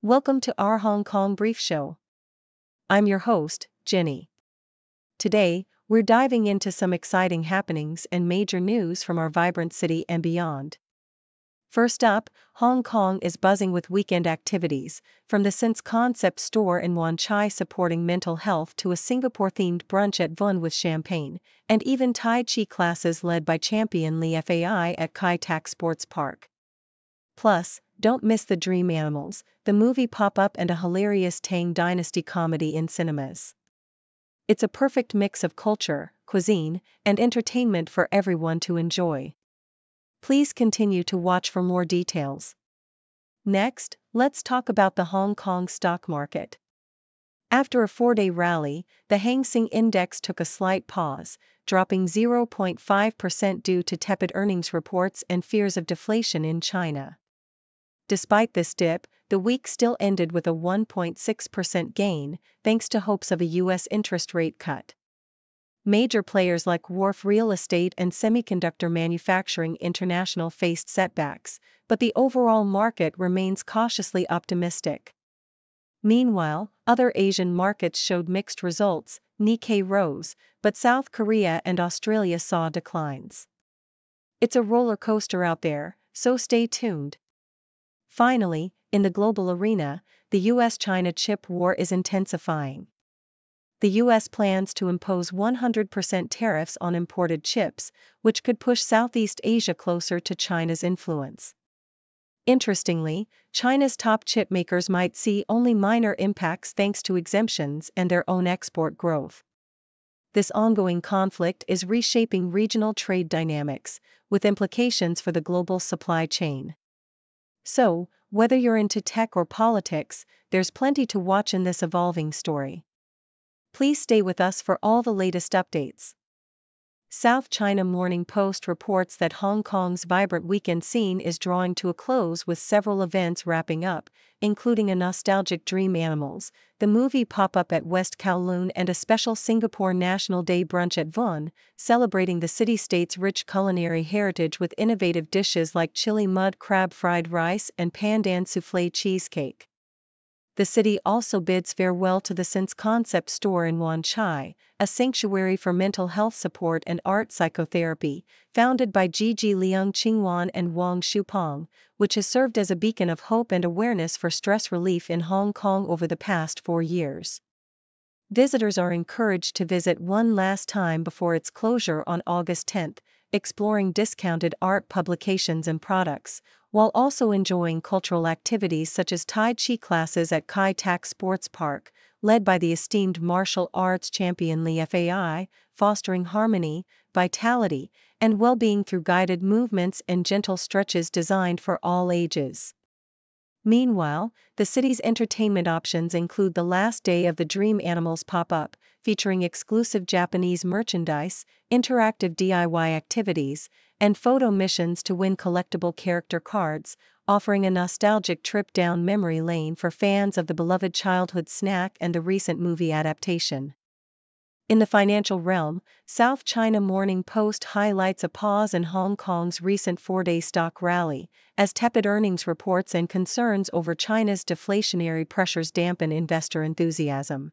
Welcome to our Hong Kong Brief Show. I'm your host, Jenny. Today, we're diving into some exciting happenings and major news from our vibrant city and beyond. First up, Hong Kong is buzzing with weekend activities, from the Sense Concept store in Wan Chai supporting mental health to a Singapore-themed brunch at Voon with champagne, and even Tai Chi classes led by champion Li Fai at Kai Tak Sports Park. Plus, don't miss The Dream Animals, the movie pop-up and a hilarious Tang dynasty comedy in cinemas. It's a perfect mix of culture, cuisine, and entertainment for everyone to enjoy. Please continue to watch for more details. Next, let's talk about the Hong Kong stock market. After a 4-day rally, the Hang Seng Index took a slight pause, dropping 0.5% due to tepid earnings reports and fears of deflation in China. Despite this dip, the week still ended with a 1.6% gain, thanks to hopes of a U.S. interest rate cut. Major players like Wharf Real Estate and Semiconductor Manufacturing International faced setbacks, but the overall market remains cautiously optimistic. Meanwhile, other Asian markets showed mixed results. Nikkei rose, but South Korea and Australia saw declines. It's a roller coaster out there, so stay tuned. Finally, in the global arena, the US-China chip war is intensifying. The US plans to impose 100% tariffs on imported chips, which could push Southeast Asia closer to China's influence. Interestingly, China's top chip makers might see only minor impacts thanks to exemptions and their own export growth. This ongoing conflict is reshaping regional trade dynamics, with implications for the global supply chain. So, whether you're into tech or politics, there's plenty to watch in this evolving story. Please stay with us for all the latest updates. South China Morning Post reports that Hong Kong's vibrant weekend scene is drawing to a close with several events wrapping up, including a nostalgic Dream Animals, the movie pop-up at West Kowloon and a special Singapore National Day brunch at Voon, celebrating the city-state's rich culinary heritage with innovative dishes like chili mud crab fried rice and pandan soufflé cheesecake. The city also bids farewell to the Sense Concept store in Wan Chai, a sanctuary for mental health support and art psychotherapy, founded by Gigi Leung Chingwan and Wang Shupong, which has served as a beacon of hope and awareness for stress relief in Hong Kong over the past 4 years. Visitors are encouraged to visit one last time before its closure on August 10, exploring discounted art publications and products, while also enjoying cultural activities such as Tai Chi classes at Kai Tak Sports Park, led by the esteemed martial arts champion Li Fai, fostering harmony, vitality, and well-being through guided movements and gentle stretches designed for all ages. Meanwhile, the city's entertainment options include the last day of the Dream Animals pop-up, featuring exclusive Japanese merchandise, interactive DIY activities, and photo missions to win collectible character cards, offering a nostalgic trip down memory lane for fans of the beloved childhood snack and the recent movie adaptation. In the financial realm, South China Morning Post highlights a pause in Hong Kong's recent 4-day stock rally, as tepid earnings reports and concerns over China's deflationary pressures dampen investor enthusiasm.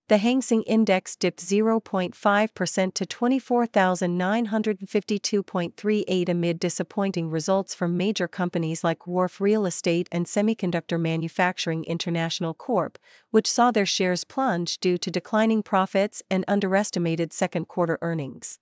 The Hang Seng Index dipped 0.5% to 24,952.38 amid disappointing results from major companies like Wharf Real Estate and Semiconductor Manufacturing International Corp., which saw their shares plunge due to declining profits and underestimated second-quarter earnings.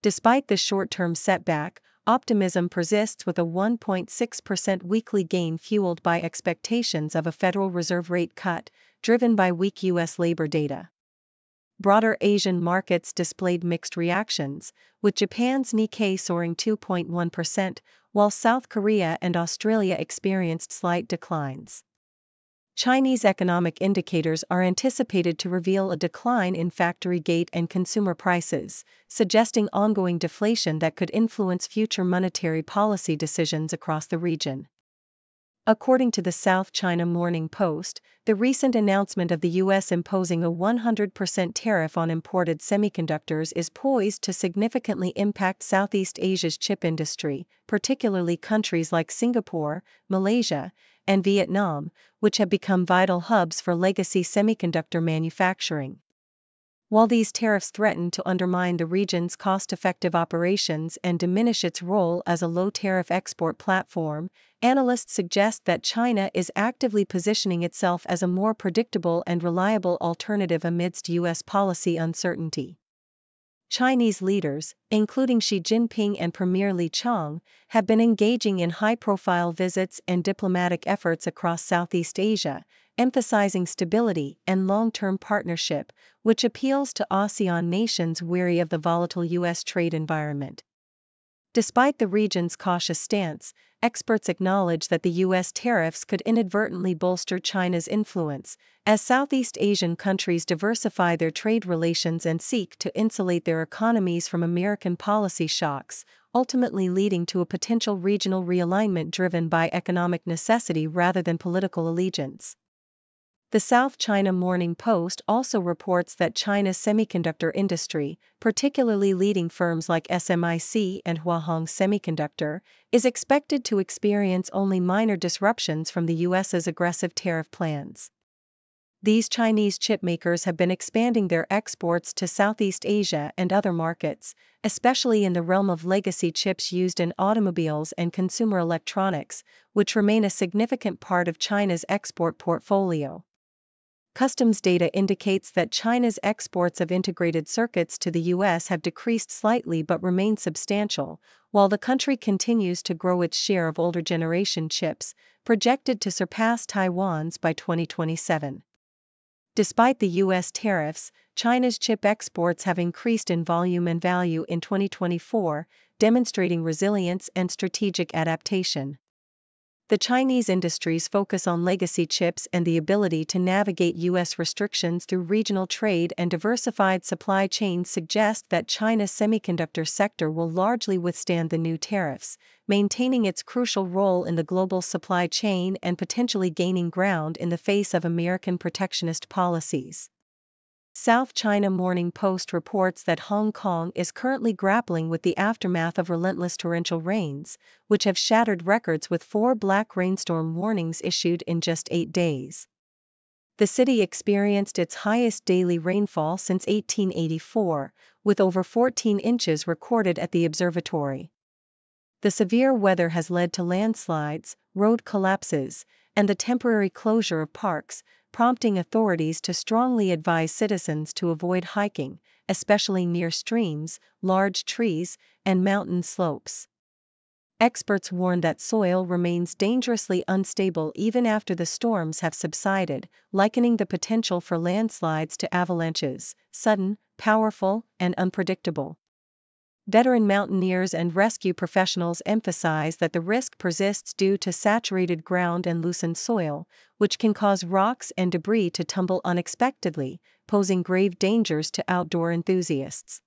Despite this short-term setback, optimism persists with a 1.6% weekly gain fueled by expectations of a Federal Reserve rate cut, driven by weak U.S. labor data. Broader Asian markets displayed mixed reactions, with Japan's Nikkei soaring 2.1%, while South Korea and Australia experienced slight declines. Chinese economic indicators are anticipated to reveal a decline in factory gate and consumer prices, suggesting ongoing deflation that could influence future monetary policy decisions across the region. According to the South China Morning Post, the recent announcement of the U.S. imposing a 100% tariff on imported semiconductors is poised to significantly impact Southeast Asia's chip industry, particularly countries like Singapore, Malaysia, and Vietnam, which have become vital hubs for legacy semiconductor manufacturing. While these tariffs threaten to undermine the region's cost-effective operations and diminish its role as a low-tariff export platform, analysts suggest that China is actively positioning itself as a more predictable and reliable alternative amidst U.S. policy uncertainty. Chinese leaders, including Xi Jinping and Premier Li Qiang, have been engaging in high-profile visits and diplomatic efforts across Southeast Asia, emphasizing stability and long-term partnership, which appeals to ASEAN nations weary of the volatile U.S. trade environment. Despite the region's cautious stance, experts acknowledge that the U.S. tariffs could inadvertently bolster China's influence, as Southeast Asian countries diversify their trade relations and seek to insulate their economies from American policy shocks, ultimately leading to a potential regional realignment driven by economic necessity rather than political allegiance. The South China Morning Post also reports that China's semiconductor industry, particularly leading firms like SMIC and Hang Semiconductor, is expected to experience only minor disruptions from the U.S.'s aggressive tariff plans. These Chinese chipmakers have been expanding their exports to Southeast Asia and other markets, especially in the realm of legacy chips used in automobiles and consumer electronics, which remain a significant part of China's export portfolio. Customs data indicates that China's exports of integrated circuits to the U.S. have decreased slightly but remain substantial, while the country continues to grow its share of older generation chips, projected to surpass Taiwan's by 2027. Despite the U.S. tariffs, China's chip exports have increased in volume and value in 2024, demonstrating resilience and strategic adaptation. The Chinese industry's focus on legacy chips and the ability to navigate U.S. restrictions through regional trade and diversified supply chains suggest that China's semiconductor sector will largely withstand the new tariffs, maintaining its crucial role in the global supply chain and potentially gaining ground in the face of American protectionist policies. South China Morning Post reports that Hong Kong is currently grappling with the aftermath of relentless torrential rains, which have shattered records with 4 black rainstorm warnings issued in just 8 days. The city experienced its highest daily rainfall since 1884, with over 14 inches recorded at the observatory. The severe weather has led to landslides, road collapses, and the temporary closure of parks, prompting authorities to strongly advise citizens to avoid hiking, especially near streams, large trees, and mountain slopes. Experts warn that soil remains dangerously unstable even after the storms have subsided, likening the potential for landslides to avalanches, sudden, powerful, and unpredictable. Veteran mountaineers and rescue professionals emphasize that the risk persists due to saturated ground and loosened soil, which can cause rocks and debris to tumble unexpectedly, posing grave dangers to outdoor enthusiasts.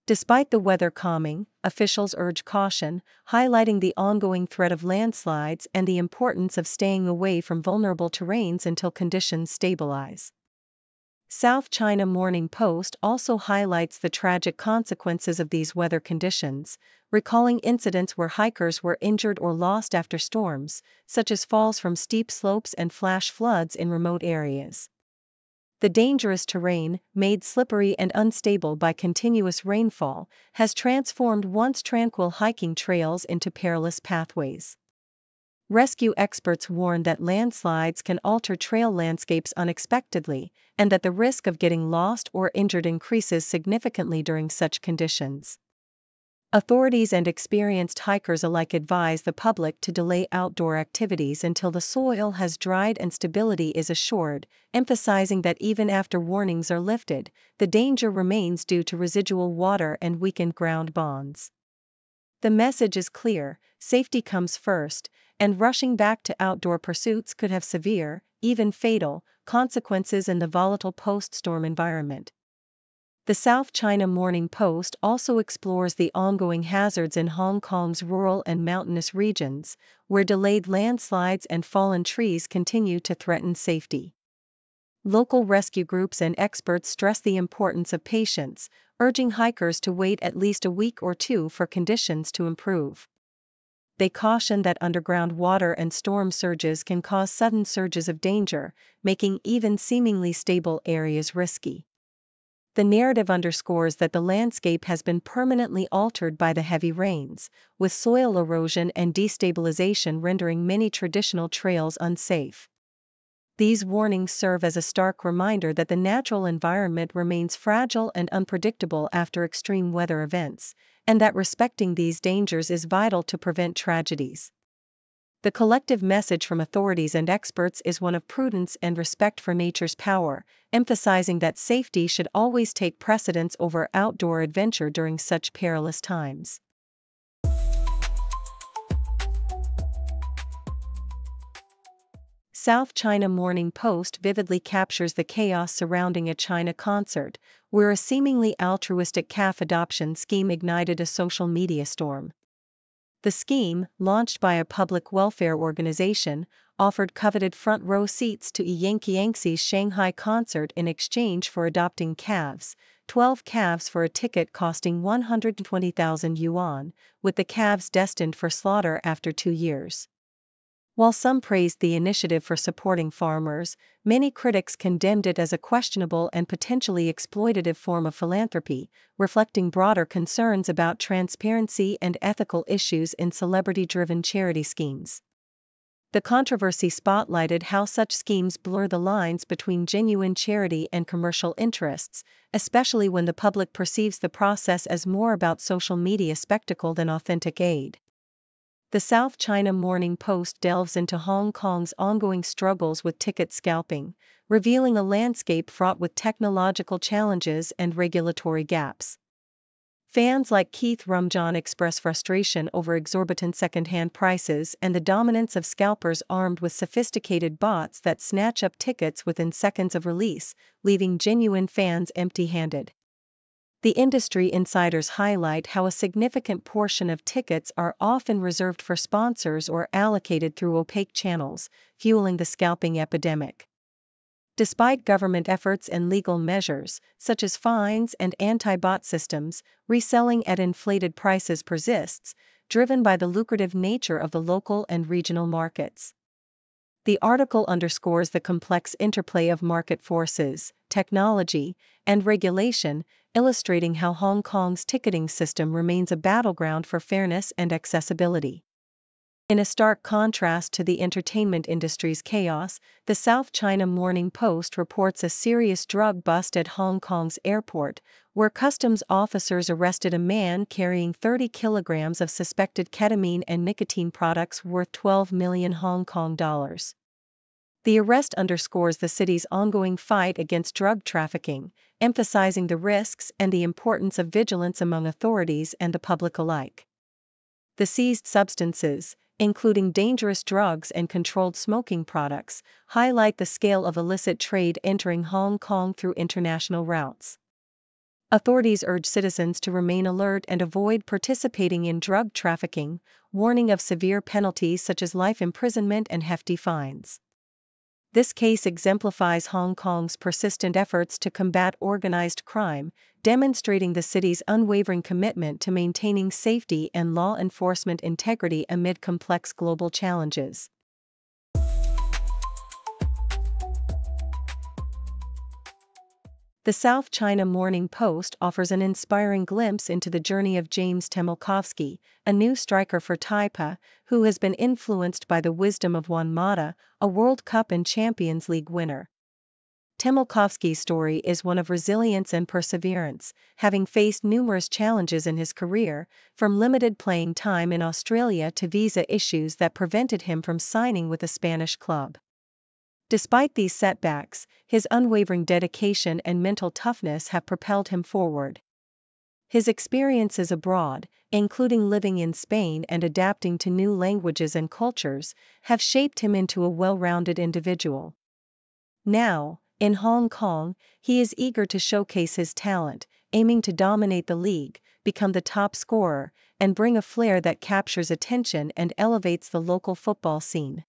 Despite the weather calming, officials urge caution, highlighting the ongoing threat of landslides and the importance of staying away from vulnerable terrains until conditions stabilize. South China Morning Post also highlights the tragic consequences of these weather conditions, recalling incidents where hikers were injured or lost after storms, such as falls from steep slopes and flash floods in remote areas. The dangerous terrain, made slippery and unstable by continuous rainfall, has transformed once tranquil hiking trails into perilous pathways. Rescue experts warn that landslides can alter trail landscapes unexpectedly, and that the risk of getting lost or injured increases significantly during such conditions. Authorities and experienced hikers alike advise the public to delay outdoor activities until the soil has dried and stability is assured, emphasizing that even after warnings are lifted, the danger remains due to residual water and weakened ground bonds. The message is clear: safety comes first, and rushing back to outdoor pursuits could have severe, even fatal, consequences in the volatile post-storm environment. The South China Morning Post also explores the ongoing hazards in Hong Kong's rural and mountainous regions, where delayed landslides and fallen trees continue to threaten safety. Local rescue groups and experts stress the importance of patience, urging hikers to wait at least a week or two for conditions to improve. They caution that underground water and storm surges can cause sudden surges of danger, making even seemingly stable areas risky. The narrative underscores that the landscape has been permanently altered by the heavy rains, with soil erosion and destabilization rendering many traditional trails unsafe. These warnings serve as a stark reminder that the natural environment remains fragile and unpredictable after extreme weather events, and that respecting these dangers is vital to prevent tragedies. The collective message from authorities and experts is one of prudence and respect for nature's power, emphasizing that safety should always take precedence over outdoor adventure during such perilous times. South China Morning Post vividly captures the chaos surrounding a China concert, where a seemingly altruistic calf adoption scheme ignited a social media storm. The scheme, launched by a public welfare organization, offered coveted front-row seats to Yankee Shanghai concert in exchange for adopting calves, 12 calves for a ticket costing 120,000 yuan, with the calves destined for slaughter after 2 years. While some praised the initiative for supporting farmers, many critics condemned it as a questionable and potentially exploitative form of philanthropy, reflecting broader concerns about transparency and ethical issues in celebrity-driven charity schemes. The controversy spotlighted how such schemes blur the lines between genuine charity and commercial interests, especially when the public perceives the process as more about social media spectacle than authentic aid. The South China Morning Post delves into Hong Kong's ongoing struggles with ticket scalping, revealing a landscape fraught with technological challenges and regulatory gaps. Fans like Keith Rumjohn express frustration over exorbitant second-hand prices and the dominance of scalpers armed with sophisticated bots that snatch up tickets within seconds of release, leaving genuine fans empty-handed. The industry insiders highlight how a significant portion of tickets are often reserved for sponsors or allocated through opaque channels, fueling the scalping epidemic. Despite government efforts and legal measures, such as fines and anti-bot systems, reselling at inflated prices persists, driven by the lucrative nature of the local and regional markets. The article underscores the complex interplay of market forces, technology, and regulation, illustrating how Hong Kong's ticketing system remains a battleground for fairness and accessibility. In a stark contrast to the entertainment industry's chaos, the South China Morning Post reports a serious drug bust at Hong Kong's airport, where customs officers arrested a man carrying 30 kilograms of suspected ketamine and nicotine products worth 12 million Hong Kong dollars. The arrest underscores the city's ongoing fight against drug trafficking, emphasizing the risks and the importance of vigilance among authorities and the public alike. The seized substances, including dangerous drugs and controlled smoking products, highlight the scale of illicit trade entering Hong Kong through international routes. Authorities urge citizens to remain alert and avoid participating in drug trafficking, warning of severe penalties such as life imprisonment and hefty fines. This case exemplifies Hong Kong's persistent efforts to combat organized crime, demonstrating the city's unwavering commitment to maintaining safety and law enforcement integrity amid complex global challenges. The South China Morning Post offers an inspiring glimpse into the journey of James Temilkovsky, a new striker for Taipa, who has been influenced by the wisdom of Wan Chai, a World Cup and Champions League winner. Temilkovsky's story is one of resilience and perseverance, having faced numerous challenges in his career, from limited playing time in Australia to visa issues that prevented him from signing with a Spanish club. Despite these setbacks, his unwavering dedication and mental toughness have propelled him forward. His experiences abroad, including living in Spain and adapting to new languages and cultures, have shaped him into a well-rounded individual. Now, in Hong Kong, he is eager to showcase his talent, aiming to dominate the league, become the top scorer, and bring a flair that captures attention and elevates the local football scene.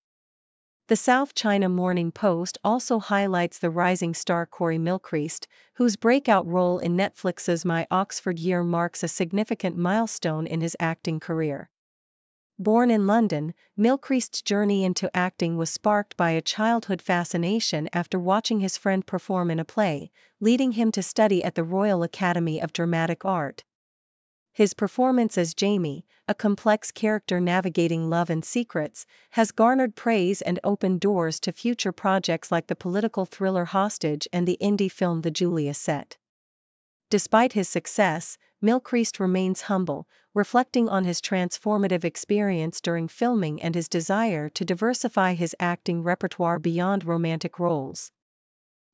The South China Morning Post also highlights the rising star Corey Milcreast, whose breakout role in Netflix's My Oxford Year marks a significant milestone in his acting career. Born in London, Milcreast's journey into acting was sparked by a childhood fascination after watching his friend perform in a play, leading him to study at the Royal Academy of Dramatic Art. His performance as Jamie, a complex character navigating love and secrets, has garnered praise and opened doors to future projects like the political thriller Hostage and the indie film The Julia Set. Despite his success, Milcreast remains humble, reflecting on his transformative experience during filming and his desire to diversify his acting repertoire beyond romantic roles.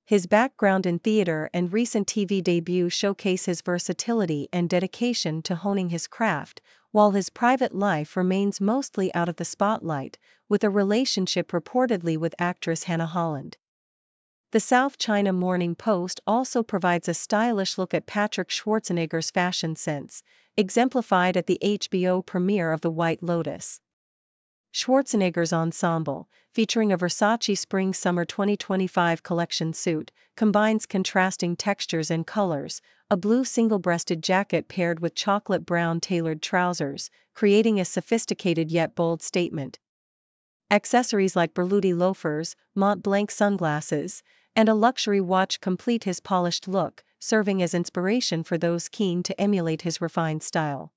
His background in theater and recent TV debut showcase his versatility and dedication to honing his craft, while his private life remains mostly out of the spotlight, with a relationship reportedly with actress Hannah Holland. The South China Morning Post also provides a stylish look at Patrick Schwarzenegger's fashion sense, exemplified at the HBO premiere of The White Lotus. Schwarzenegger's ensemble, featuring a Versace Spring-Summer 2025 collection suit, combines contrasting textures and colors, a blue single-breasted jacket paired with chocolate brown tailored trousers, creating a sophisticated yet bold statement. Accessories like Berluti loafers, Mont Blanc sunglasses, and a luxury watch complete his polished look, serving as inspiration for those keen to emulate his refined style.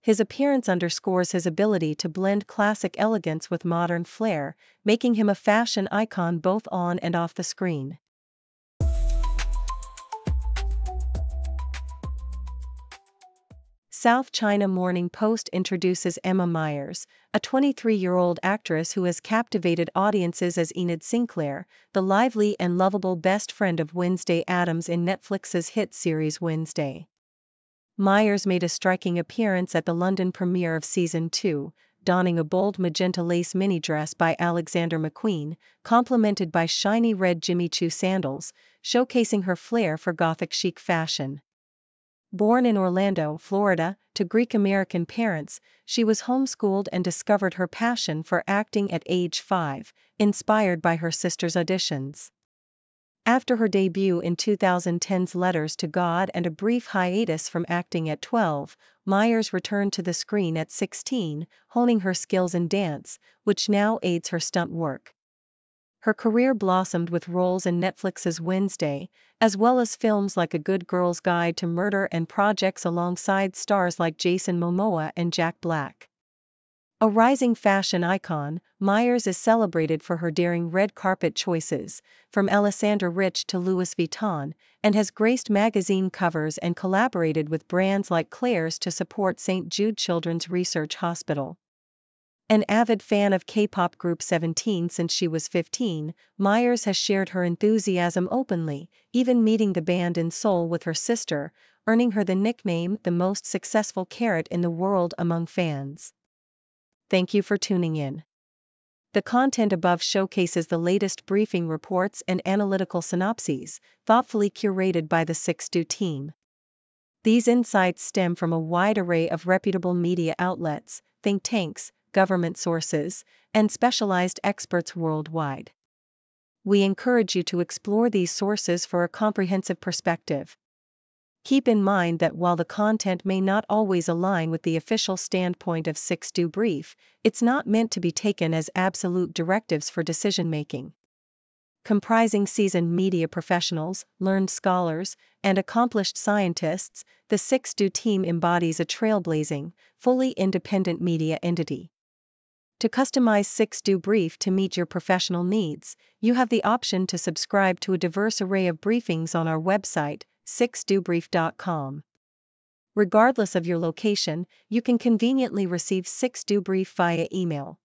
His appearance underscores his ability to blend classic elegance with modern flair, making him a fashion icon both on and off the screen. South China Morning Post introduces Emma Myers, a 23-year-old actress who has captivated audiences as Enid Sinclair, the lively and lovable best friend of Wednesday Addams in Netflix's hit series Wednesday. Myers made a striking appearance at the London premiere of Season 2, donning a bold magenta lace mini dress by Alexander McQueen, complemented by shiny red Jimmy Choo sandals, showcasing her flair for gothic chic fashion. Born in Orlando, Florida, to Greek-American parents, she was homeschooled and discovered her passion for acting at age 5, inspired by her sister's auditions. After her debut in 2010's Letters to God and a brief hiatus from acting at 12, Myers returned to the screen at 16, honing her skills in dance, which now aids her stunt work. Her career blossomed with roles in Netflix's Wednesday, as well as films like A Good Girl's Guide to Murder and projects alongside stars like Jason Momoa and Jack Black. A rising fashion icon, Myers is celebrated for her daring red carpet choices, from Alessandra Rich to Louis Vuitton, and has graced magazine covers and collaborated with brands like Claire's to support St. Jude Children's Research Hospital. An avid fan of K-pop group 17 since she was 15, Myers has shared her enthusiasm openly, even meeting the band in Seoul with her sister, earning her the nickname the most successful carrot in the world among fans. Thank you for tuning in. The content above showcases the latest briefing reports and analytical synopses, thoughtfully curated by the 6Do team. These insights stem from a wide array of reputable media outlets, think tanks, government sources, and specialized experts worldwide. We encourage you to explore these sources for a comprehensive perspective. Keep in mind that while the content may not always align with the official standpoint of 6Do Brief, it's not meant to be taken as absolute directives for decision-making. Comprising seasoned media professionals, learned scholars, and accomplished scientists, the 6Do team embodies a trailblazing, fully independent media entity. To customize 6Do Brief to meet your professional needs, you have the option to subscribe to a diverse array of briefings on our website, 6dobrief.com. Regardless of your location, you can conveniently receive 6Do Brief via email.